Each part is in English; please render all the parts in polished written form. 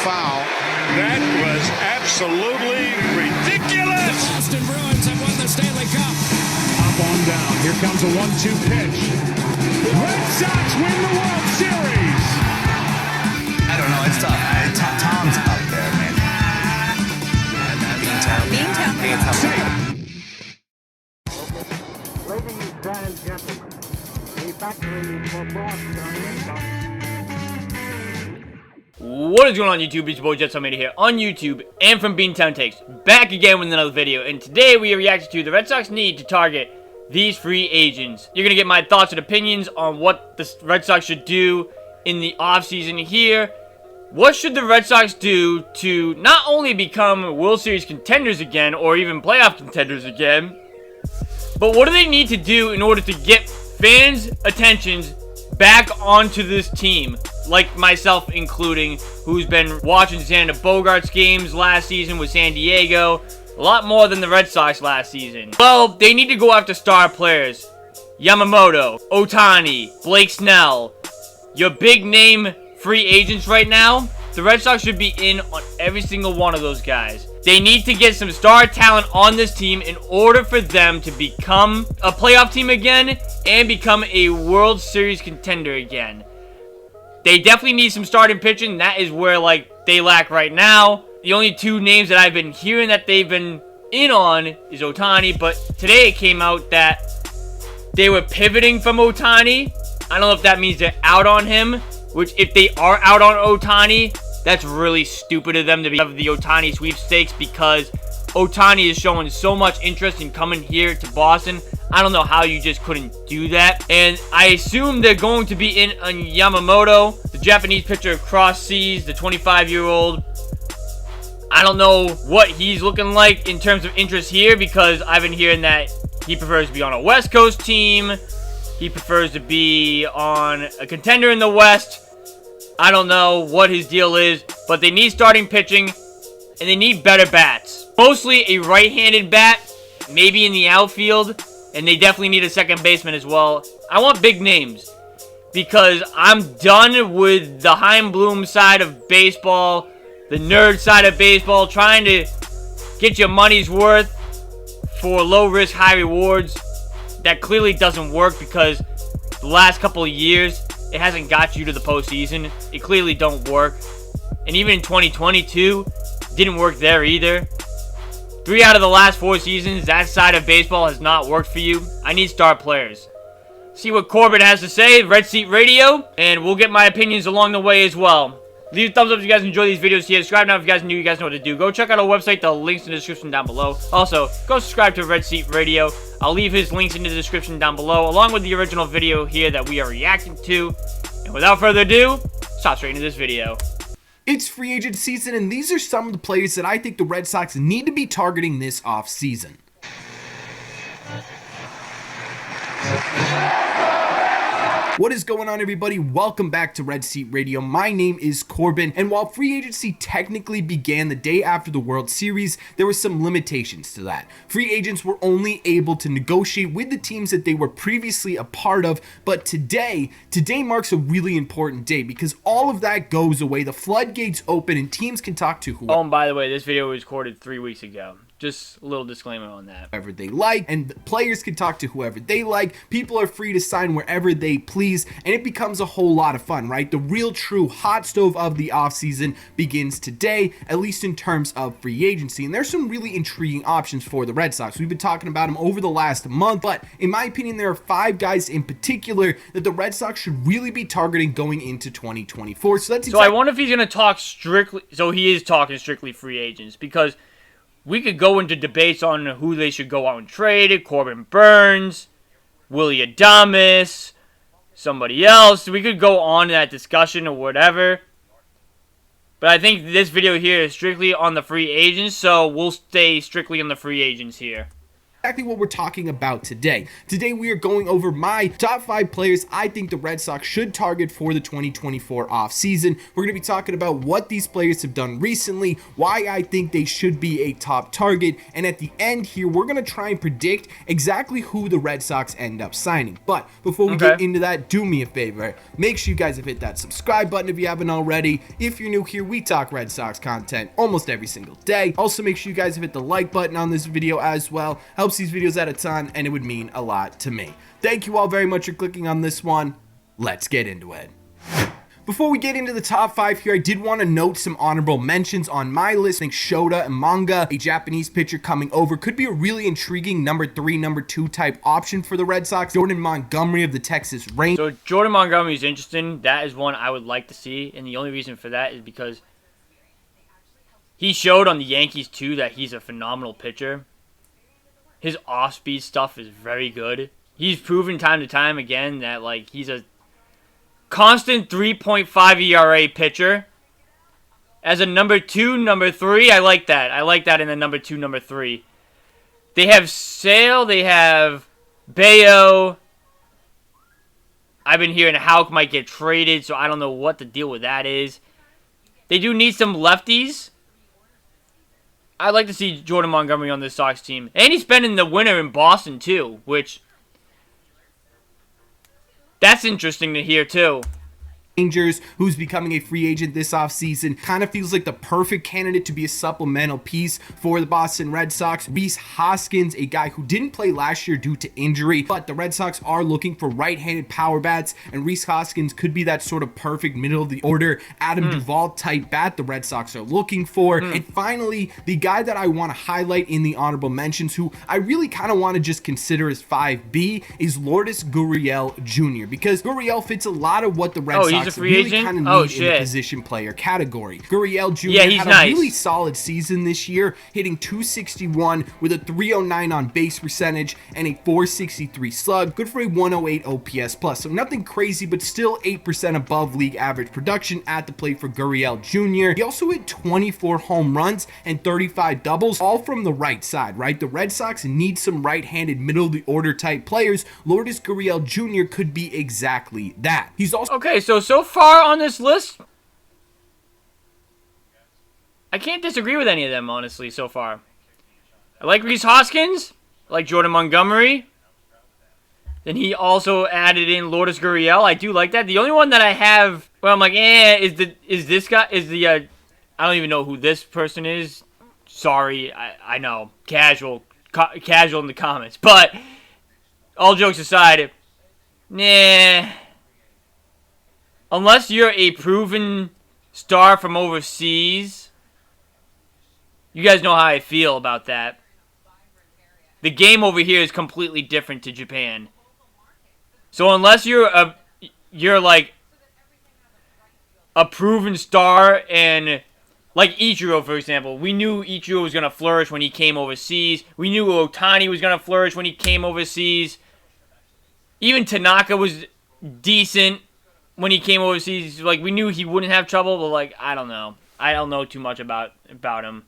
foul. That was absolutely ridiculous. The Boston Bruins have won the Stanley Cup. Up on down. Here comes a 1-2 pitch. Red Sox win the World Series. I don't know. It's tough. Tom's up there, man. Beantown. Ladies and gentlemen, the factory for Boston. What is going on YouTube? It's your boy Jetsometer here on YouTube and from Beantown Takes, back again with another video. And today we are reacting to the Red Sox need to target these free agents. You're going to get my thoughts and opinions on what the Red Sox should do in the offseason here. What should the Red Sox do to not only become World Series contenders again, or even playoff contenders again, but what do they need to do in order to get fans' attentions back onto this team? Like myself including, who's been watching Xander Bogaerts games last season with San Diego, a lot more than the Red Sox last season. Well, they need to go after star players. Yamamoto, Ohtani, Blake Snell, your big name free agents right now. The Red Sox should be in on every single one of those guys. They need to get some star talent on this team in order for them to become a playoff team again and become a World Series contender again. They definitely need some starting pitching. That is where, like, they lack right now. The only two names that I've been hearing that they've been in on is Ohtani, but today it came out that they were pivoting from Ohtani. I don't know if that means they're out on him, which if they are out on Ohtani, that's really stupid of them to be of the Ohtani sweepstakes, because Ohtani is showing so much interest in coming here to Boston. I don't know how you just couldn't do that. And I assume they're going to be in on Yamamoto, the Japanese pitcher across seas, the 25-year-old. I don't know what he's looking like in terms of interest here, because I've been hearing that he prefers to be on a West Coast team. He prefers to be on a contender in the West. I don't know what his deal is, but they need starting pitching, and they need better bats. Mostly a right-handed bat, maybe in the outfield, and they definitely need a second baseman as well. I want big names, because I'm done with the Heim Bloom side of baseball, the nerd side of baseball, trying to get your money's worth for low risk, high rewards. That clearly doesn't work, because the last couple of years, it hasn't got you to the postseason. It clearly don't work. And even in 2022, didn't work there either. 3 out of the last 4 seasons, that side of baseball has not worked for you. I need star players. See what Corbin has to say, Red Seat Radio, and we'll get my opinions along the way as well. Leave a thumbs up if you guys enjoy these videos here. Subscribe now if you guys are new. You guys know what to do. Go check out our website. The link's in the description down below. Also, go subscribe to Red Seat Radio. I'll leave his links in the description down below, along with the original video here that we are reacting to. And without further ado, let's hop straight into this video. It's free agent season, and these are some of the players that I think the Red Sox need to be targeting this offseason. What is going on, everybody? Welcome back to Red Seat Radio. My name is Corbin, and while free agency technically began the day after the World Series, there were some limitations to that. Free agents were only able to negotiate with the teams that they were previously a part of, but today marks a really important day, because all of that goes away. The floodgates open, and teams can talk to whoever. Oh, and by the way, this video was recorded 3 weeks ago. Just a little disclaimer on that. Whoever they like, and the players can talk to whoever they like. People are free to sign wherever they please, and it becomes a whole lot of fun, right? The real true hot stove of the offseason begins today, at least in terms of free agency, and there's some really intriguing options for the Red Sox. We've been talking about them over the last month, but in my opinion, there are 5 guys in particular that the Red Sox should really be targeting going into 2024. So I wonder if he's going to talk strictly, so he is talking strictly free agents, because we could go into debates on who they should go out and trade. Corbin Burns, Willie Adames, somebody else. We could go on that discussion or whatever. But I think this video here is strictly on the free agents, so we'll stay strictly on the free agents here. exactly what we're talking about today. Today we are going over my top 5 players I think the Red Sox should target for the 2024 offseason. We're going to be talking about what these players have done recently, why I think they should be a top target, and at the end here we're going to try and predict exactly who the Red Sox end up signing. But before we get into that, do me a favor, make sure you guys have hit that subscribe button if you haven't already. If you're new here, we talk Red Sox content almost every single day. Also make sure you guys have hit the like button on this video as well. Helps these videos out a ton and it would mean a lot to me. Thank you all very much for clicking on this one. Let's get into it. Before we get into the top 5 here, I did want to note some honorable mentions on my list. I think Shota and Manga, a Japanese pitcher coming over, could be a really intriguing number 3, number 2 type option for the Red Sox. Jordan Montgomery of the Texas Rangers. So Jordan Montgomery is interesting. That is one I would like to see, and the only reason for that is because he showed on the Yankees too that he's a phenomenal pitcher. His off-speed stuff is very good. He's proven time to time again that like he's a constant 3.5 ERA pitcher. As a number 2, number 3, I like that. I like that in the number 2, number 3. They have Sale, they have Bayo. I've been hearing Houck might get traded, so I don't know what the deal with that is. They do need some lefties. I'd like to see Jordan Montgomery on this Sox team. And he's spending the winter in Boston, too, which that's interesting to hear, too. Rangers, who's becoming a free agent this offseason, kind of feels like the perfect candidate to be a supplemental piece for the Boston Red Sox. Rhys Hoskins, a guy who didn't play last year due to injury, but the Red Sox are looking for right-handed power bats, and Rhys Hoskins could be that sort of perfect middle-of-the-order Adam Duvall type bat the Red Sox are looking for. And finally, the guy that I want to highlight in the honorable mentions, who I really kind of want to just consider as 5B, is Lourdes Gurriel Jr., because Gurriel fits a lot of what the Red Sox really kind of need in the position player category. Gurriel Jr. had a really solid season this year, hitting .261 with a .309 on base percentage and a .463 slug. Good for a 108 OPS plus. So nothing crazy, but still 8% above league average production at the plate for Gurriel Jr. He also hit 24 home runs and 35 doubles, all from the right side, right? The Red Sox need some right-handed middle-of-the-order type players. Lourdes Gurriel Jr. could be exactly that. He's also... Okay, so far on this list, I can't disagree with any of them, honestly, so far. I like Rhys Hoskins. I like Jordan Montgomery. Then he also added in Lourdes Gurriel. I do like that. The only one that I have, well, I'm like, is this guy, I don't even know who this person is. Sorry, I know. Casual in the comments. But, all jokes aside, nah. Unless you're a proven star from overseas, you guys know how I feel about that. The game over here is completely different to Japan. So unless you're like a proven star, and like Ichiro, for example, we knew Ichiro was gonna flourish when he came overseas. We knew Ohtani was gonna flourish when he came overseas. Even Tanaka was decent when he came overseas. Like, we knew he wouldn't have trouble, but, like, I don't know. I don't know too much about him.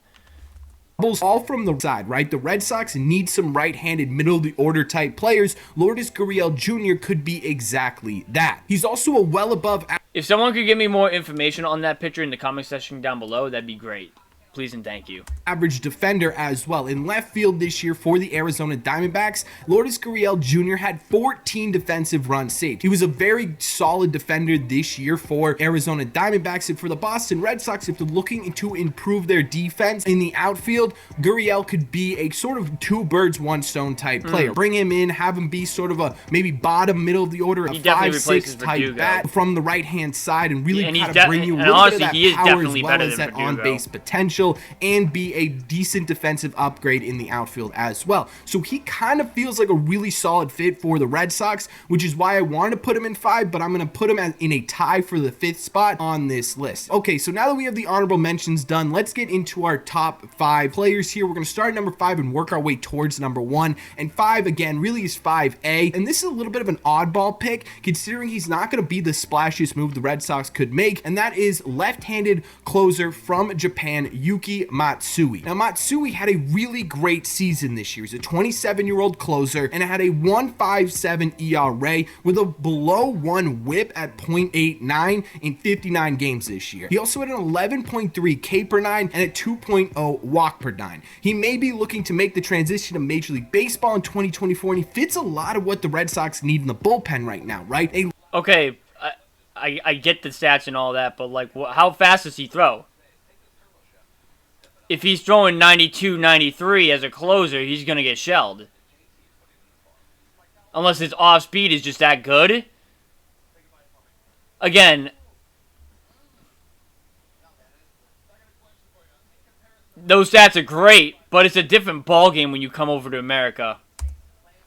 All from the side, right? The Red Sox need some right-handed middle-of-the-order type players. Lourdes Gurriel Jr. could be exactly that. He's also a well above... If someone could give me more information on that pitcher in the comment section down below, that'd be great. Please and thank you. Average defender as well. In left field this year for the Arizona Diamondbacks, Lourdes Gurriel Jr. had 14 defensive runs saved. He was a very solid defender this year for Arizona Diamondbacks. And for the Boston Red Sox, if they're looking to improve their defense in the outfield, Gurriel could be a sort of 2 birds, 1 stone type player. Bring him in, have him be sort of a maybe bottom, middle of the order, a 5-6 type bat from the right-hand side, and really kind of bring you a little bit of that power as well as that on-base potential, and be a decent defensive upgrade in the outfield as well. So he kind of feels like a really solid fit for the Red Sox, which is why I wanted to put him in 5, but I'm going to put him in a tie for the 5th spot on this list. Okay, so now that we have the honorable mentions done, let's get into our top 5 players here. We're going to start at number 5 and work our way towards number 1. And 5, again, really is 5A. And this is a little bit of an oddball pick, considering he's not going to be the splashiest move the Red Sox could make, and that is left-handed closer from Japan, Yuki Matsui. Now, Matsui had a really great season this year. He's a 27-year-old closer and had a 1.57 ERA with a below 1 whip at .89 in 59 games this year. He also had an 11.3 K per 9 and a 2.0 walk per 9. He may be looking to make the transition to Major League Baseball in 2024, and he fits a lot of what the Red Sox need in the bullpen right now, right? Okay, I get the stats and all that, but like, how fast does he throw? If he's throwing 92, 93 as a closer, he's going to get shelled. Unless his off speed is just that good. Again, those stats are great, but it's a different ballgame when you come over to America.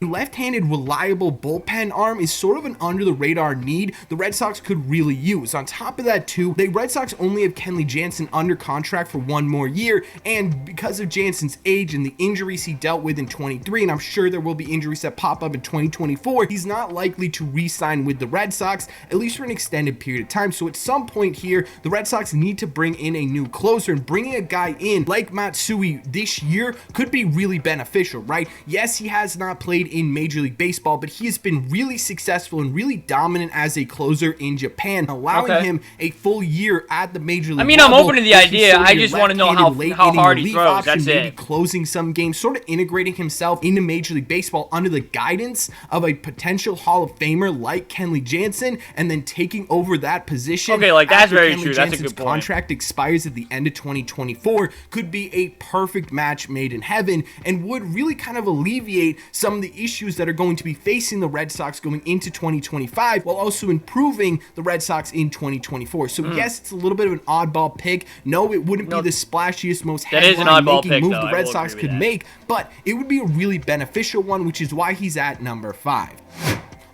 Left-handed reliable bullpen arm is sort of an under-the-radar need the Red Sox could really use. On top of that too, the Red Sox only have Kenley Jansen under contract for 1 more year, and because of Jansen's age and the injuries he dealt with in 23, and I'm sure there will be injuries that pop up in 2024, he's not likely to re-sign with the Red Sox, at least for an extended period of time. So at some point here, the Red Sox need to bring in a new closer, and bringing a guy in like Matsui this year could be really beneficial, right? Yes, he has not played in Major League Baseball, but he has been really successful and really dominant as a closer in Japan, allowing him a full year at the Major League I mean, level. I'm open to the idea. I just want to know how hard he throws. Option, That's maybe it. closing some games, sort of integrating himself into Major League Baseball under the guidance of a potential Hall of Famer like Kenley Jansen, and then taking over that position. Okay, like, that's after very Kenley true. That's a Jansen's good point. contract expires at the end of 2024 could be a perfect match made in heaven, and would really kind of alleviate some of the issues that are going to be facing the Red Sox going into 2025, while also improving the Red Sox in 2024. So yes, it's a little bit of an oddball pick. No, it wouldn't be the splashiest, most headline-making move the Red Sox could make, but it would be a really beneficial one, which is why he's at number 5.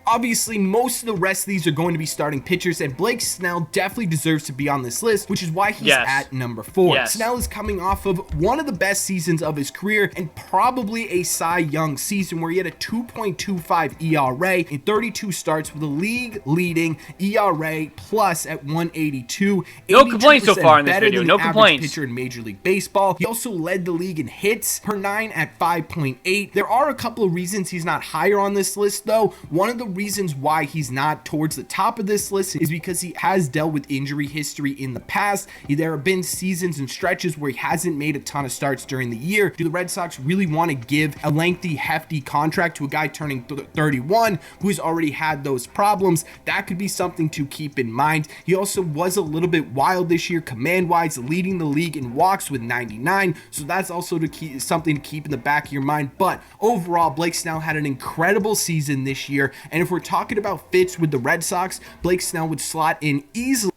Obviously, most of the rest of these are going to be starting pitchers, and Blake Snell definitely deserves to be on this list, which is why he's at number 4. Snell is coming off of one of the best seasons of his career, and probably a Cy Young season where he had a 2.25 ERA in 32 starts with a league-leading ERA plus at 182. No complaints so far in this better video. than No the average complaints. pitcher in Major League Baseball. He also led the league in hits per 9 at 5.8. There are a couple of reasons he's not higher on this list, though. One of the reasons why he's not towards the top of this list is because he has dealt with injury history in the past. There have been seasons and stretches where he hasn't made a ton of starts during the year. Do the Red Sox really want to give a lengthy, hefty contract to a guy turning 31 who's already had those problems? That could be something to keep in mind. He also was a little bit wild this year, command-wise, leading the league in walks with 99, so that's also something to keep in the back of your mind. But overall, Blake Snell had an incredible season this year, and if we're talking about fits with the Red Sox, Blake Snell would slot in easily.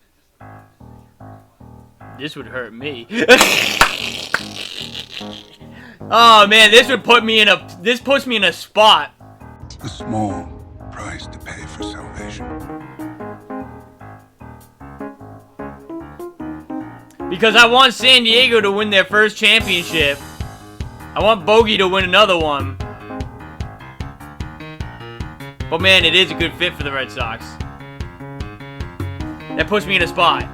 This would hurt me. Oh man, this puts me in a spot. A small price to pay for salvation. Because I want San Diego to win their first championship. I want Bogey to win another one. But man, it is a good fit for the Red Sox. That puts me in a spot.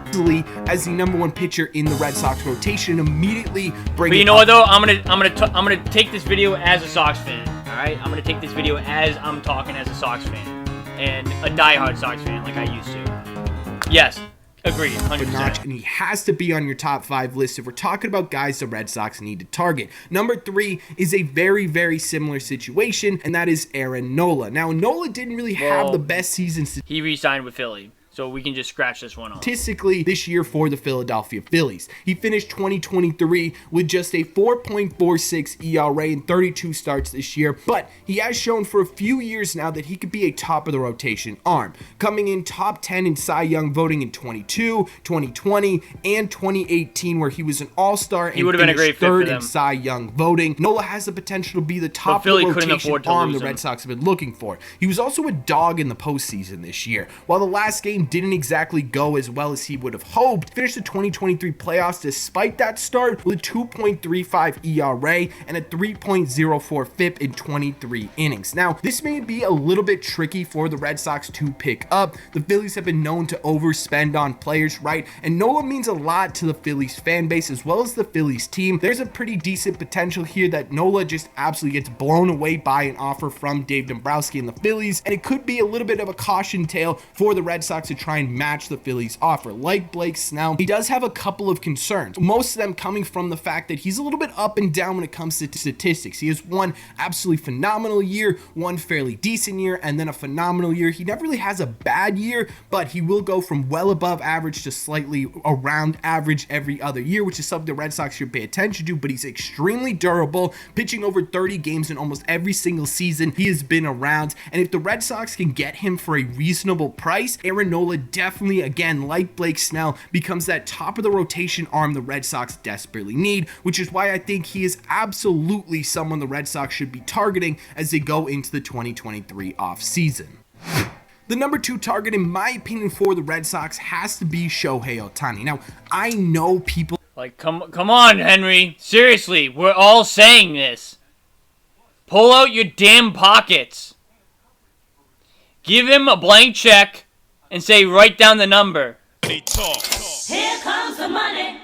As the number 1 pitcher in the Red Sox rotation, immediately bring. But you know what though? I'm gonna take this video as a Sox fan. All right, I'm gonna take this video as I'm talking as a Sox fan and a diehard Sox fan like I used to. Yes. Agreed, 100%. And he has to be on your top 5 list if we're talking about guys the Red Sox need to target. Number 3 is a very, very similar situation, and that is Aaron Nola. Now, Nola didn't really have the best season. He re-signed with Philly. So we can just scratch this one off. Statistically, this year for the Philadelphia Phillies, he finished 2023 with just a 4.46 ERA in 32 starts this year, but he has shown for a few years now that he could be a top of the rotation arm, coming in top 10 in Cy Young voting in 22, 2020, and 2018, where he was an all-star and been a great fit for third them. in Cy Young voting. Nola has the potential to be the top of the rotation arm the Red Sox have been looking for. He was also a dog in the postseason this year. While the last game didn't exactly go as well as he would have hoped. Finished the 2023 playoffs despite that start with a 2.35 ERA and a 3.04 FIP in 23 innings. Now, this may be a little bit tricky for the Red Sox to pick up. The Phillies have been known to overspend on players, right? And Nola means a lot to the Phillies fan base as well as the Phillies team. There's a pretty decent potential here that Nola just absolutely gets blown away by an offer from Dave Dombrowski and the Phillies, and it could be a little bit of a caution tale for the Red Sox to try and match the Phillies offer. Like Blake Snell, he does have a couple of concerns, most of them coming from the fact that he's a little bit up and down when it comes to statistics. He has one absolutely phenomenal year, one fairly decent year, and then a phenomenal year. He never really has a bad year, but he will go from well above average to slightly around average every other year, which is something the Red Sox should pay attention to. But he's extremely durable, pitching over 30 games in almost every single season he has been around. And if the Red Sox can get him for a reasonable price, Aaron Nola definitely, again, like Blake Snell, becomes that top of the rotation arm the Red Sox desperately need, which is why I think he is absolutely someone the Red Sox should be targeting as they go into the 2023 offseason. The number 2 target, in my opinion, for the Red Sox has to be Shohei Ohtani. Now, I know people... Like, come on, Henry. Seriously, we're all saying this. Pull out your damn pockets. Give him a blank check and say, write down the number. Here comes the money.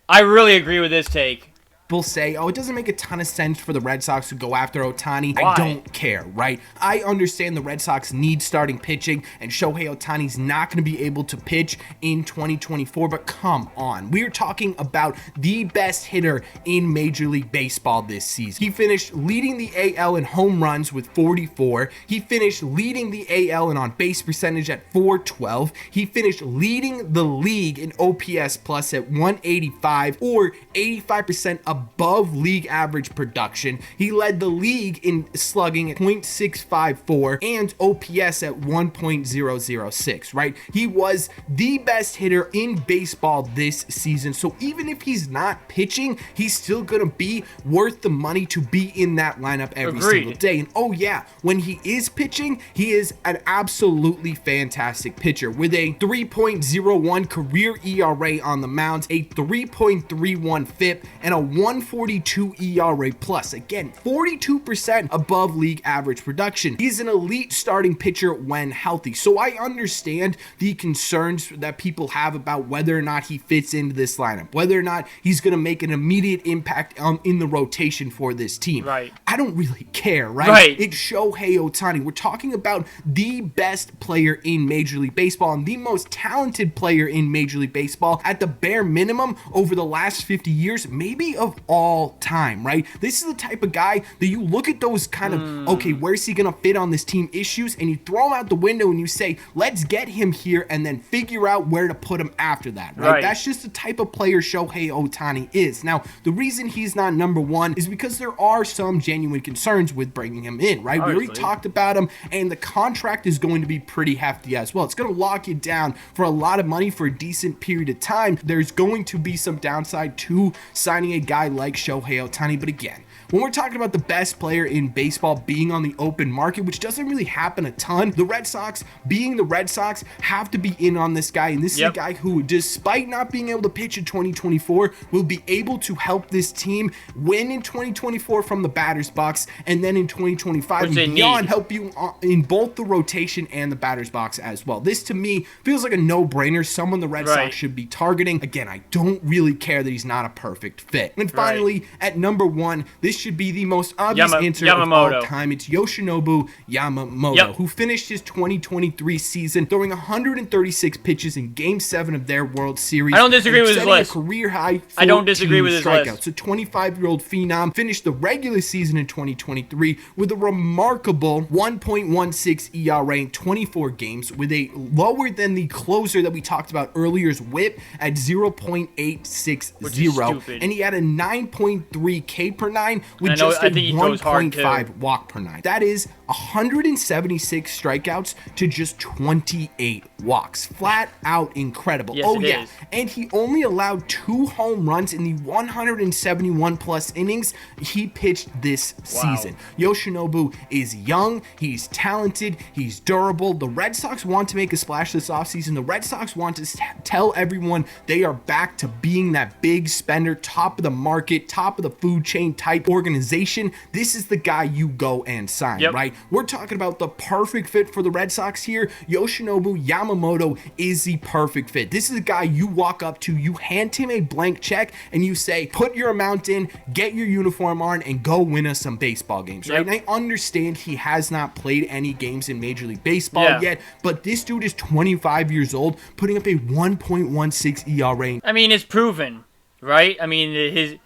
I really agree with this take. People say, oh, it doesn't make a ton of sense for the Red Sox to go after Ohtani. Why? I don't care, right? I understand the Red Sox need starting pitching, and Shohei Ohtani's not going to be able to pitch in 2024, but come on. We're talking about the best hitter in Major League Baseball this season. He finished leading the AL in home runs with 44. He finished leading the AL in on-base percentage at 412. He finished leading the league in OPS plus at 185, or 85% above league average production. He led the league in slugging at .654 and OPS at 1.006, right? He was the best hitter in baseball this season. So even if he's not pitching, he's still going to be worth the money to be in that lineup every single day. And oh yeah, when he is pitching, he is an absolutely fantastic pitcher with a 3.01 career ERA on the mound, a 3.31 FIP, and a 142 ERA plus. Again, 42% above league average production. He's an elite starting pitcher when healthy. So I understand the concerns that people have about whether or not he fits into this lineup, whether or not he's going to make an immediate impact in the rotation for this team. Right. I don't really care, right? It's Shohei Ohtani. We're talking about the best player in Major League Baseball and the most talented player in Major League Baseball at the bare minimum over the last 50 years, maybe of all time, right? This is the type of guy that you look at those kind of, okay, where's he going to fit on this team issues, and you throw him out the window and you say, let's get him here and then figure out where to put him after that, right? That's just the type of player Shohei Ohtani is. Now, the reason he's not number 1 is because there are some genuine concerns with bringing him in, right? We already talked about him, and the contract is going to be pretty hefty as well. It's going to lock you down for a lot of money for a decent period of time. There's going to be some downside to signing a guy like Shohei Ohtani, but again, when we're talking about the best player in baseball being on the open market, which doesn't really happen a ton, the Red Sox, being the Red Sox, have to be in on this guy. And this is a guy who, despite not being able to pitch in 2024, will be able to help this team win in 2024 from the batter's box, and then in 2025 and beyond, help you in both the rotation and the batter's box as well. This, to me, feels like a no-brainer, someone the Red Sox should be targeting. Again, I don't really care that he's not a perfect fit. And finally, at number 1, this should be the most obvious answer of all time. It's Yoshinobu Yamamoto, who finished his 2023 season throwing 136 pitches in Game 7 of their World Series. I don't disagree with his list. A career high 14 I don't disagree with his strikeouts. list. So 25-year-old phenom finished the regular season in 2023 with a remarkable 1.16 ERA in 24 games, with a lower than the closer that we talked about earlier's whip at 0.860, and he had a 9.3 K per 9 with just a 1.5 walk per 9. That is 176 strikeouts to just 28 walks. Flat out incredible. Yes, Oh, it yeah. is. And he only allowed 2 home runs in the 171 plus innings he pitched this season. Yoshinobu is young, he's talented, he's durable. The Red Sox want to make a splash this offseason. The Red Sox want to tell everyone they are back to being that big spender, top of the market, top of the food chain type organization. This is the guy you go and sign, right? We're talking about the perfect fit for the Red Sox here. Yoshinobu Yamamoto is the perfect fit. This is a guy you walk up to, you hand him a blank check, and you say, put your amount in, get your uniform on, and go win us some baseball games, right? And I understand he has not played any games in Major League Baseball yet, but this dude is 25 years old, putting up a 1.16 ERA. I mean, it's proven, right? I mean,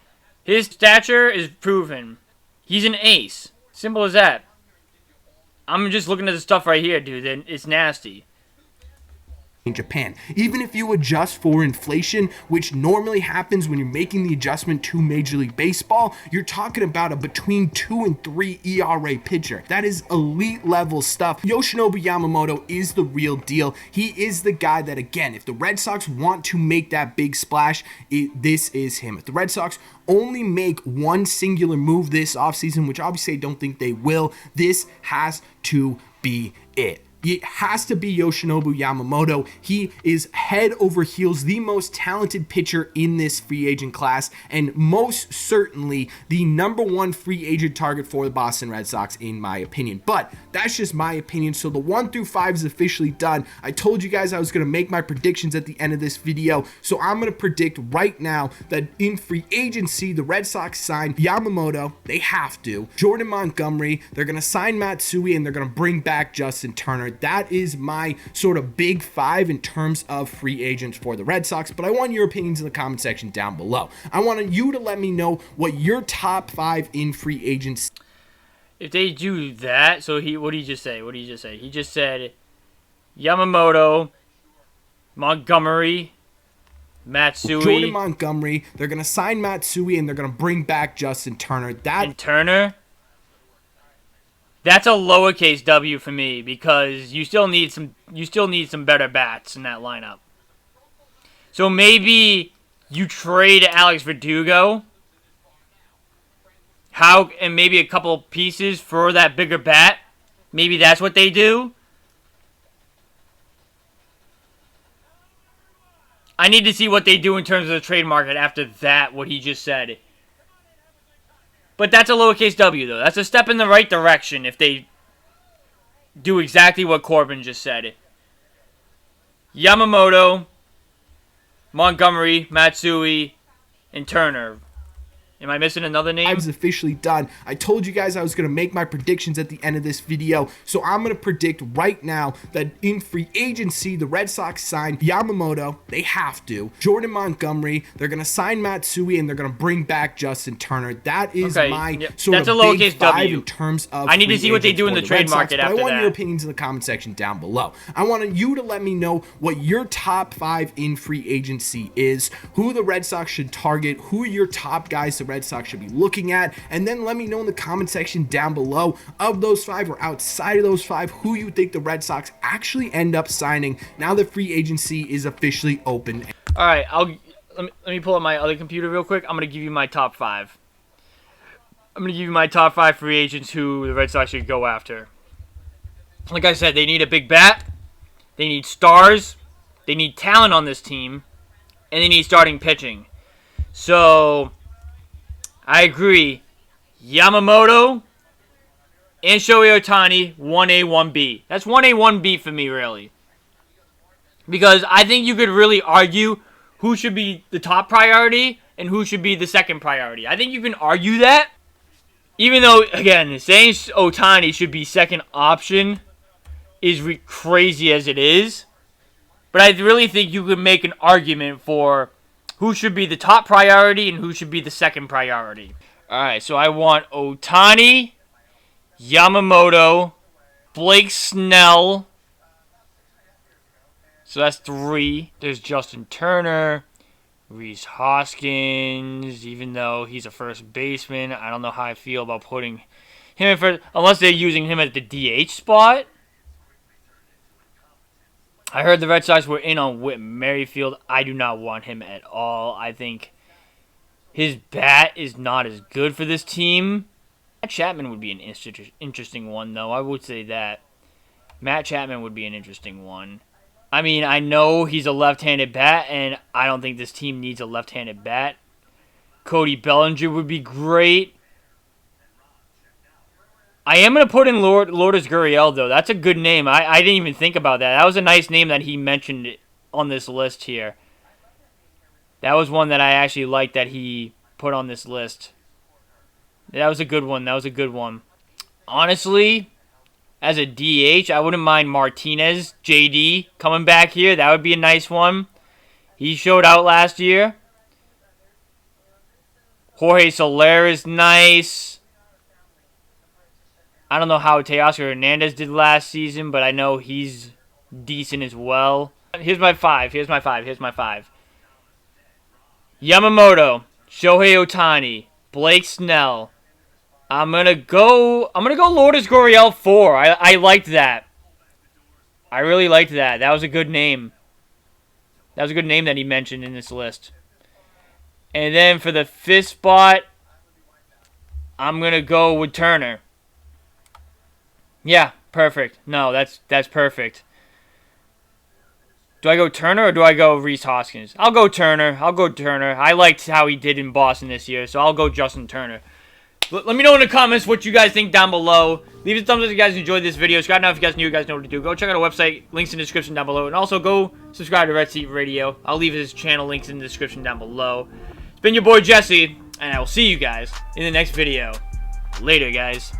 his stature is proven. He's an ace. Simple as that. I'm just looking at the stuff right here, dude, and it's nasty. In Japan, even if you adjust for inflation, which normally happens when you're making the adjustment to Major League Baseball, you're talking about a between 2 and 3 ERA pitcher. That is elite level stuff. Yoshinobu Yamamoto is the real deal. He is the guy that, again, if the Red Sox want to make that big splash, this is him. If the Red Sox only make one singular move this offseason, which obviously I don't think they will, this has to be it. It has to be Yoshinobu Yamamoto. He is head over heels the most talented pitcher in this free agent class, and most certainly the #1 free agent target for the Boston Red Sox, in my opinion. But that's just my opinion. So the 1 through 5 is officially done. I told you guys I was going to make my predictions at the end of this video, so I'm going to predict right now that in free agency, the Red Sox sign Yamamoto. They have to. Jordan Montgomery. They're going to sign Matsui, and they're going to bring back Justin Turner. That is my sort of big 5 in terms of free agents for the Red Sox, but I want your opinions in the comment section down below. I want you to let me know what your top 5 in free agents. If they do that, so what did he just say? He just said Yamamoto, Montgomery, Matsui. Jordan Montgomery. They're going to sign Matsui, and they're going to bring back Justin Turner. And Turner? That's a lowercase W for me, because you still need some better bats in that lineup. So maybe you trade Alex Verdugo, and maybe a couple pieces for that bigger bat. Maybe that's what they do. I need to see what they do in terms of the trade market after that, what he just said. But that's a lowercase w, though. That's a step in the right direction if they do exactly what Corbin just said. Yamamoto, Montgomery, Matsui, and Turner. Am I missing another name? I was officially done. I told you guys I was going to make my predictions at the end of this video, so I'm going to predict right now that in free agency, the Red Sox sign Yamamoto. They have to. Jordan Montgomery. They're going to sign Matsui, and they're going to bring back Justin Turner. That is my sort that's of a big 5 W. in terms of I need to see what they do in the trade Red Sox, market after I want that. your opinions in the comment section down below. I want you to let me know what your top 5 in free agency is, who the Red Sox should target, who are your top guys the Red Sox should be looking at, and then let me know in the comment section down below, of those 5 or outside of those 5, who you think the Red Sox actually end up signing now that free agency is officially open. All right, let me pull up my other computer real quick. I'm going to give you my top 5. I'm going to give you my top 5 free agents who the Red Sox should go after. Like I said, they need a big bat, they need stars, they need talent on this team, and they need starting pitching. So I agree. Yamamoto and Shohei Ohtani, 1A, 1B. That's 1A, 1B for me, really. Because I think you could really argue who should be the top priority and who should be the second priority. I think you can argue that. Even though, again, saying Ohtani should be second option is crazy as it is. But I really think you could make an argument for who should be the top priority and who should be the second priority. Alright, so I want Ohtani, Yamamoto, Blake Snell. So that's 3. There's Justin Turner, Rhys Hoskins, even though he's a first baseman. I don't know how I feel about putting him at first, unless they're using him at the DH spot. I heard the Red Sox were in on Whit Merrifield. I do not want him at all. I think his bat is not as good for this team. Matt Chapman would be an interesting one, though. I would say that. Matt Chapman would be an interesting one. I mean, I know he's a left-handed bat, and I don't think this team needs a left-handed bat. Cody Bellinger would be great. I am going to put in Lourdes Gurriel, though. That's a good name. I didn't even think about that. That was a nice name that he mentioned on this list here. That was one that I actually liked that he put on this list. That was a good one. That was a good one. Honestly, as a DH, I wouldn't mind Martinez, JD, coming back here. That would be a nice one. He showed out last year. Jorge Soler is nice. I don't know how Teoscar Hernandez did last season, but I know he's decent as well. Here's my five. Here's my five. Here's my five. Yamamoto, Shohei Ohtani, Blake Snell. I'm gonna go Lourdes Gurriel 4. I liked that. I really liked that. That was a good name. That was a good name that he mentioned in this list. And then for the 5th spot, I'm gonna go with Turner. Yeah, perfect. No, that's perfect. Do I go Turner or do I go Rhys Hoskins? I'll go Turner. I'll go Turner. I liked how he did in Boston this year, so I'll go Justin Turner. Let me know in the comments what you guys think down below. Leave a thumbs up if you guys enjoyed this video. Subscribe now if you guys new. You guys know what to do. Go check out our website. Links in the description down below. And also go subscribe to Red Seat Radio. I'll leave his channel links in the description down below. It's been your boy Jesse, and I will see you guys in the next video. Later, guys.